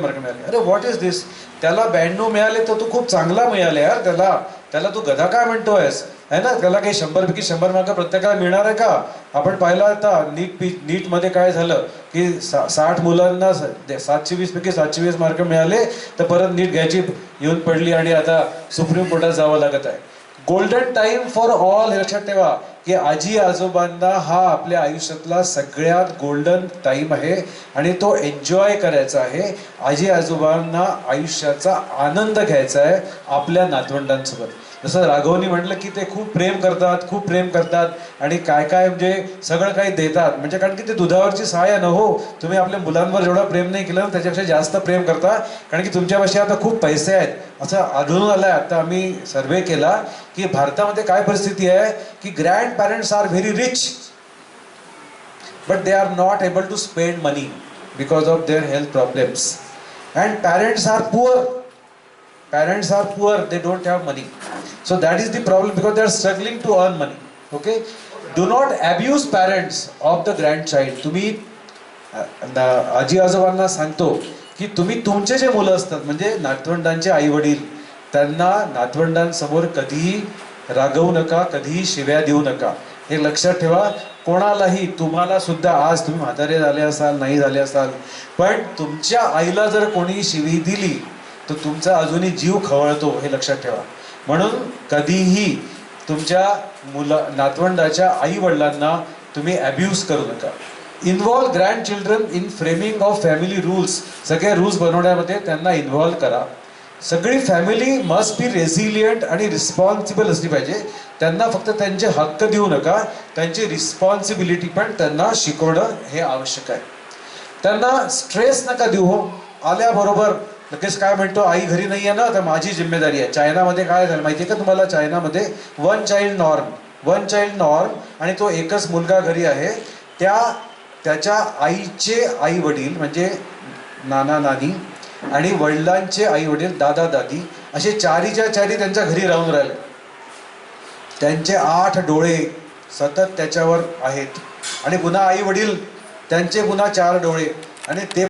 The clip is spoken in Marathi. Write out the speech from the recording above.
मार्क मिळाले. अरे व्हॉट इज दिस, त्याला 92 मिळाले तर तू खूप चांगला मिळाले यार, त्याला त्याला तू गधा काय म्हणतोयस, है ना. त्याला काही 100 पैकी 100 मार्क प्रत्येकाला मिळणार आहे का. आपण पाहिलं आता नीटमध्ये काय झालं की 60 मुलांना 720 पैकी 720 मार्क मिळाले, तर परत नीट घ्यायची येऊन पडली आणि आता सुप्रीम कोर्टात जावं लागत आहे. गोल्डन टाइम फॉर ऑल, हे लक्षात ठेवा की आजी आजोबांना हा आपल्या आयुष्यातला सगळ्यात गोल्डन टाइम आहे आणि तो एन्जॉय करायचा आहे. आजी आजोबांना आयुष्याचा आनंद घ्यायचा आहे आपल्या नातवंडांसोबत. जसं राघवनी म्हटलं की ते खूप प्रेम करतात आणि काय काय म्हणजे सगळं काही देतात, म्हणजे कारण की ते दुधावरची साय आहे ना हो. तुम्ही आपल्या मुलांवर जेवढं प्रेम नाही केलं त्याच्यापेक्षा जास्त प्रेम करता, कारण की तुमच्यापाशी आता खूप पैसे आहेत. असं आढळून आलंय, आता आम्ही सर्वे केला की भारतामध्ये काय परिस्थिती आहे की grandparents are very rich but they are not able to spend money because of their health problems. And parents are poor, they don't have money, so that is the problem because they are struggling to earn money. Okay, do not abuse parents of the grandchild. तुम्ही आजी आजोबांना सांगतो की तुम्ही तुमचे जे मुलं असतात म्हणजे नातवंडांचे आई वडील, त्यांना नातवंडांसमोर कधीही रागवू नका, कधीही शिव्या देऊ नका. हे लक्षात ठेवा. कोणालाही, तुम्हाला सुद्धा, आज तुम्ही म्हातारे झाले असाल, नाही झाले असाल, पण तुमच्या आईला जर कोणी शिवी दिली तर तुमचा अजूनही जीव खवळतो, हे लक्षात ठेवा. म्हणून कधीही तुमच्या नातवंडाच्या आई वडिलांना तुम्ही अब्यूज करू नका. Involve grand children in framing of family rules. सगळे रूल्स बनवण्यामध्ये त्यांना इन्व्हॉल्व करा. सगळी फॅमिली मस्ट बी रेझिलियंट आणि रिस्पॉन्सिबल असली पाहिजे. त्यांना फक्त त्यांचे हक्क देऊ नका, त्यांची रिस्पॉन्सिबिलिटी पण त्यांना शिकवणं हे आवश्यक आहे. त्यांना स्ट्रेस नका देऊ हो. आल्याबरोबर लगेच काय म्हणतो, आई घरी नाही आहे ना तर माझी जिम्मेदारी आहे. चायनामध्ये काय झालं माहिती आहे का तुम्हाला, चायनामध्ये वन चाइल्ड नॉर्म आणि तो एकच मुलगा घरी आहे. त्याच्या आईचे आई वडील म्हणजे नाना नानी आणि वडिलांचे आई वडील दादा दादी असे चारीच्या चारी त्यांच्या घरी राहून राहिले. त्यांचे 8 डोळे सतत त्याच्यावर आहेत आणि पुन्हा आई वडील त्यांचे पुन्हा 4 डोळे आणि ते